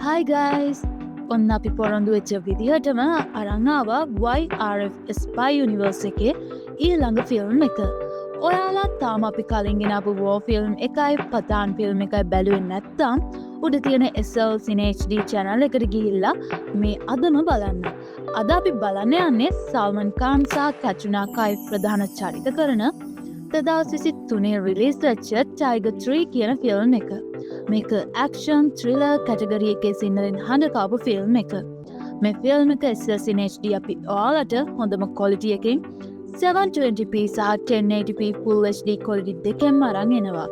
Hi guys! ඔන්න අපි පොරොන්දු වෙච්ච විදිහටම අරන් ආවා YRF Spy Universe එකේ ඊළඟ ෆිල්ම් එක. ඔයාලා තාම අපි කලින් ගෙනාපු War ෆිල්ම් එකයි පතාන් ෆිල්ම් එකයි බැලුවේ නැත්නම් උඩ තියෙන SL Cine HD channel එකට ගිහිල්ලා මේ අදම බලන්න. අද අපි බලන්න යන්නේ සල්මන් ඛාන් සහ කැට්‍රිනා කයිෆ් ප්‍රධාන චරිත කරන 2023 රිලීස් වෙච්ච Tiger 3 කියන ෆිල්ම් එක. මේක ඇක්ෂන් ත්‍රිලර් කැටගරි එකේ සිංහලෙන් හඬකාපු ෆිල්ම් එක. මේ ෆිල්ම් එක SL Cine HD අපි ඔයාලට හොඳම ක්වොලිටි එකකින් 720p සහ 1080p Full HD ක්වොලිටි දෙකෙන්ම අරන් එනවා.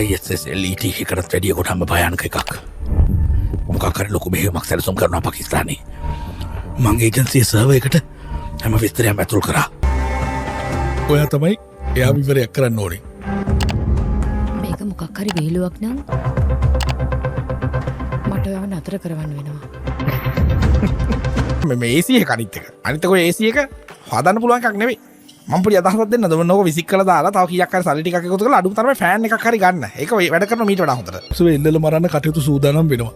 ISS LET එකකට වැඩිය කොටම භයානක එකක්. මොකක් හරි ලොකු මෙහෙයුමක් සැලසුම් කරනවා පාකිස්තානේ. මං ඒජන්සියේ සර්වර් එකට හැම විස්තරයක්ම ඇතුල් කරා. ඔයා තමයි එයා විවරයක් කරන්න ඕනේ. මේක මොකක් හරි විහිළුවක් නම් මට ඔයාව නතර කරවන්න වෙනවා. මේ AC එක අනිත් එක. අනිත් එක AC එක හදන්න පුළුවන් එකක් නෙවෙයි. මම පොඩි අදහසක් දෙන්නද මොනක විසික් කරලා දාලා තව කීයක් හරි සල්ලි ටිකක් එකතු කරලා අඩුම තරමේ ෆෑන් එකක් හරි ගන්න. ඒක වැඩ කරන මීට වඩා හොඳට. සුවේ ඉල්ලල මරන්න කටයුතු සූදානම් වෙනවා.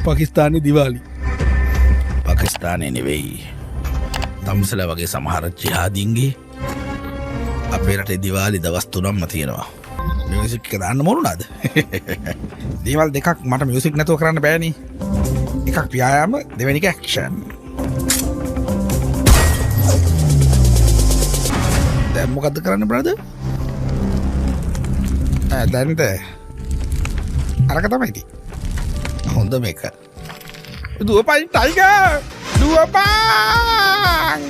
පාකිස්තානයේ දිවාලි. පාකිස්තානයේ නෙවෙයි. තම්සලා වගේ සමහර ජිහාදීන්ගේ අපේ රටේ දිවාලි දවස් 3ක්ම තියෙනවා. මියුසික් එක දාන්න මොනුනාද? දේවල් දෙකක් මට මියුසික් නැතුව කරන්න බෑනේ. එකක් ව්‍යායාම දෙවෙනි එක ඇක්ෂන්. දැන් මොකද්ද කරන්න බ්‍රදර්? දැන්ද අරක තමයි ඉතින්. හොඳ මේක. දුවපන් ටයිගර්! දුවපන්!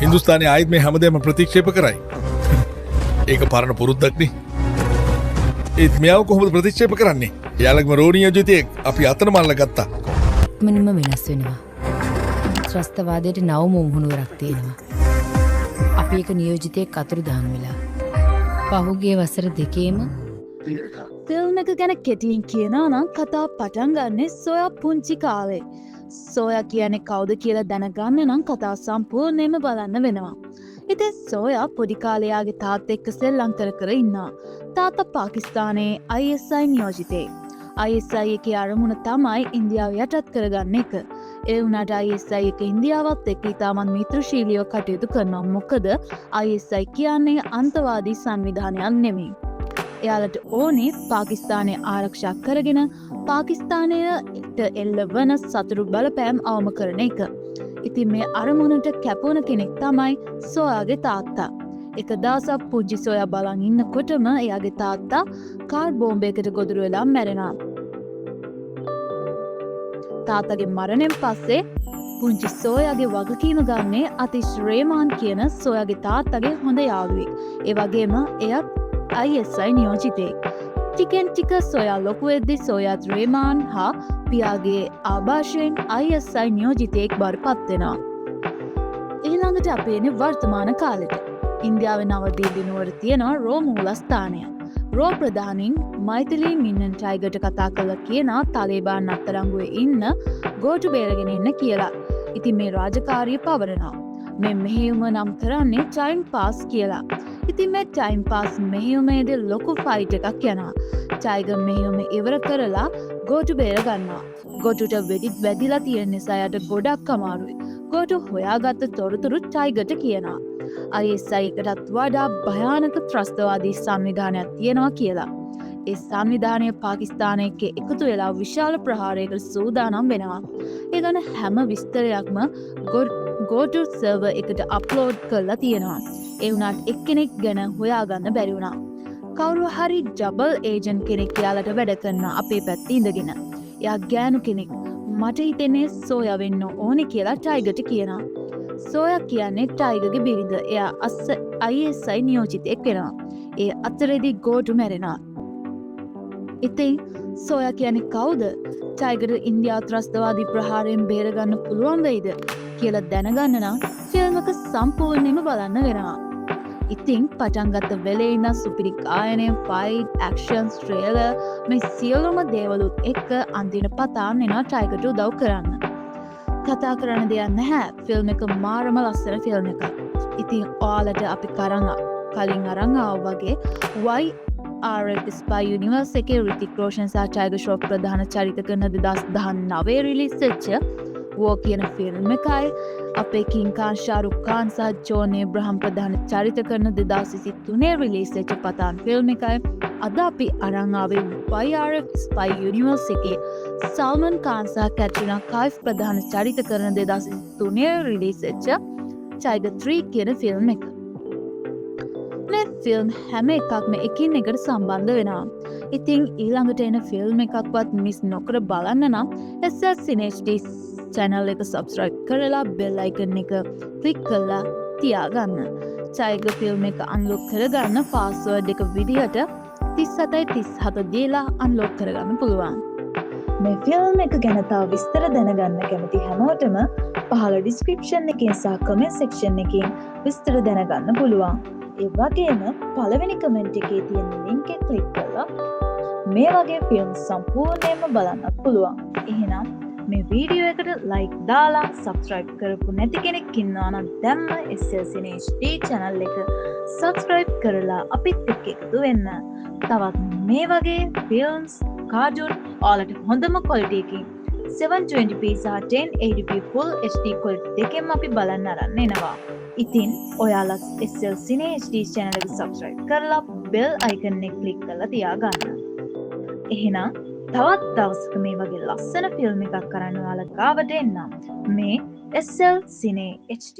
හින්දුස්තානයේ ආයෙත් මේ හැමදේම ප්‍රතික්ෂේප කරයි. ඒක පරණ පුරුද්දක් නේ. ඒත් මෙයාව කොහොමද ප්‍රතික්ෂේප කරන්නේ? එයාලගේම රෝණීය ජොතියෙක් අපි අතන මල්ල ගත්තා. මනින්ම වෙනස් වෙනවා. ත්‍රස්තවාදයට නවම මුහුණුවරක් තියෙනවා. අපි එක නියෝජිතයෙක් අතුරුදහන් වෙලා. පහුගිය වසර දෙකේම ෆිල්ම් එක ගැන කෙටියෙන් කියනවා නම් කතාව පටන් ගන්නේ සොයා පුංචි කාලේ. සොයා කියන්නේ කවුද කියලා දැනගන්න නම් කතාව සම්පූර්ණයෙන්ම බලන්න වෙනවා. ඉතින් සොයා පොඩි කාලේ යාගේ තාත්තා එක්ක සෙල්ලම් කර ඉන්නවා. තාත්තා පාකිස්තානයේ ISI නියෝජිතයෙක්. ISI එකේ අරමුණ තමයි ඉන්දියාව යටත් කරගන්න එක. ඒ වුණාට ISI එක ඉන්දියාවත් එක්ක ඉතාමත් මිත්‍රශීලීව කටයුතු කරනවා. මොකද ISI කියන්නේ අන්තවාදී සංවිධානයක් නෙමෙයි. එයාලට ඕනේ පාකිස්තානය ආරක්ෂා කරගෙන පාකිස්තානයට එල්ල වන සතුරු බලපෑම් අවම කරන එක. ඉතින් මේ අරමුණට කැපවුණ කෙනෙක් තමයි සොයාගේ තාත්තා. එක දවසක් පුංචි සොයා බලන් ඉන්නකොටම එයාගේ තාත්තා කාර් බෝම්බයකට ගොදුරු වෙලා මැරෙනවා. තාත්තගේ මරණයෙන් පස්සේ පුංචි සොයාගේ වගකීම ගන්නේ අතිෂ් රේමාන් කියන සොයාගේ තාත්තගේ හොඳ යාළුවෙක්. ඒ වගේම එයත් ISI නියෝජිතයෙක්. ටිකෙන් ටික සොයා ලොකු වෙද්දී සොයාත් රේමාන් හා පියාගේ ආභාෂයෙන් ISI නියෝජිතයෙක් බවට පත් වෙනවා. ඊළඟට අපි එන්නේ වර්තමාන කාලෙට. ඉන්දියාවේ නවදීපි නුවර තියෙනවා රෝ මූලස්ථානය. රෝ ප්‍රධානින් මෛතිලී මින්නන් ටයිගර්ට කතා කළා කියනවා තාලිබාන් අත්අඩංගුවේ ඉන්න ගෝටු බේරගෙන ඉන්න කියලා. ඉතින් මේ රාජකාරිය පවරනවා. මේ මෙහෙයුම නම් කරන්නේ ටයිම් පාස් කියලා. ඉතින් මේ ටයිම් පාස් මෙහෙයුමේදී ලොකු ෆයිට් එකක් යනවා. ටයිගර් මෙහෙයුම ඉවර කරලා ගෝටු බේර ගන්නවා. ගෝටුට වෙඩිත් වැදිලා තියෙන නිසා යට ගොඩක් අමාරුයි. ගෝටු හොයාගත්ත තොරතුරු ටයිගර්ට කියනවා. ISI එකටත් වඩා භයානක ත්‍රස්තවාදී සංවිධානයක් තියෙනවා කියලා. ඒ සංවිධානය පාකිස්තානය එක්ක එකතු වෙලා විශාල ප්‍රහාරයකට සූදානම් වෙනවා. ඒ ගැන හැම විස්තරයක්ම ගෝටු සර්වර් එකට අප්ලෝඩ් කරලා තියෙනවා. ඒ වුණාට එක්කෙනෙක් ගැන හොයාගන්න බැරි වුණා. කවුරු හරි ඩබල් ඒජන්ට් කෙනෙක් යාලට වැඩ කරනවා අපේ පැත්තේ ඉඳගෙන. එයා ගෑනු කෙනෙක්. මට හිතෙන්නේ සෝයා වෙන්න ඕනේ කියලා ටයිගර්ට කියනවා. සෝයා කියන්නේ ටයිගර්ගේ බිරිඳ. එයා ISI නියෝජිතයෙක් වෙනවා. ඒ අතරේදී ගෝටු මැරෙනවා. ඉතින් සෝයා කියන්නේ කවුද? ටයිගර් ඉන්දියාව ත්‍රස්තවාදී ප්‍රහාරයෙන් බේරගන්න පුළුවන් වෙයිද කියලා දැනගන්න නම් ෆිල්ම් එක සම්පූර්ණයෙන්ම බලන්න වෙනවා. ඉතිං පටන්ගත්ත වෙලේ ඉන්න සුපිරි ගායනය ෆයිට් ඇක්ෂන් ට්‍රේලර් මේ සියලුම දේවලුත් එක්ක අන්තින පතාන් එනා ටයිකට උදව් කරන්න. කතා කරන්න දෙයක් නැහැ ෆිල්ම් එක මාරම ලස්සන ෆිල්ම් එකක්. ඉතින් ඔයාලට අපි කලින් අරන් ආව වගේ YRF Spy Universe එකේ රිතික් රෝෂන් සහ ටයිගර් ෂොෆ් ප්‍රධාන චරිත කරන 2019 රිලීස් වෙච්ච වෝ කියන ෆිල්ම් එකයි අපේ කින්කාන් ශාරුක් ખાන් සහ ජෝන් ඒබ්‍රහම් ප්‍රධාන චරිත කරන 2023 රිලීස් වෙච්ච පතාන් ෆිල්ම් එකයි අද අපි අරන් ආවේ YRF Spy Universe එකේ සල්මන් ખાන් සහ කැට්‍රිනා කයිෆ් ප්‍රධාන චරිත කරන 2023 රිලීස් වෙච්ච ටයිගර් 3 කියන ෆිල්ම් එක. මේ ෆිල්ම් හැම එකක්ම එකින් එකට සම්බන්ධ වෙනවා. ඉතින් ඊළඟට එන ෆිල්ම් එකක්වත් මිස් නොකර බලන්න නම් SSCNHD channel එක subscribe කරලා bell icon එක click කරලා තියාගන්න. ටයිගර් ෆිල්ම් එක unlock කරගන්න password එක විදිහට 3737 දීලා unlock කරගන්න පුළුවන්. මේ ෆිල්ම් එක ගැන තව විස්තර දැනගන්න කැමති හැමෝටම පහළ ඩිස්ක්‍රිප්ෂන් එකෙන් සහ කමෙන්ට් සෙක්ෂන් එකෙන් විස්තර දැනගන්න පුළුවන්. ඒ වගේම පළවෙනි කමෙන්ට් එකේ තියෙන ලින්ක් එක ක්ලික් කරලා මේ වගේ ෆිල්ම් සම්පූර්ණයෙන්ම බලන්නත් පුළුවන්. එහෙනම් මේ වීඩියෝ එකට ලයික් දාලා සබ්ස්ක්‍රයිබ් කරපු නැති කෙනෙක් ඉන්නවා නම් දැම්ම SLCNHD channel එක සබ්ස්ක්‍රයිබ් කරලා අපිත් එක්ක එකතු වෙන්න. තවත් මේ වගේ ෆිල්ම්ස් කාටුන් ඔයාලට හොඳම quality එකකින් 720p සහ 1080p full HD quality දෙකෙන්ම අපි බලන්න අරන් එනවා. ඉතින් ඔයාලා SLCNHD channel එක subscribe කරලා bell icon එක click කරලා තියාගන්න. එහෙනම් තවත් දවසක මේ වගේ ලස්සන ෆිල්ම් එකක් කරන්න ඔයාලා ගාවට එන්නම්. මේ SLCNHD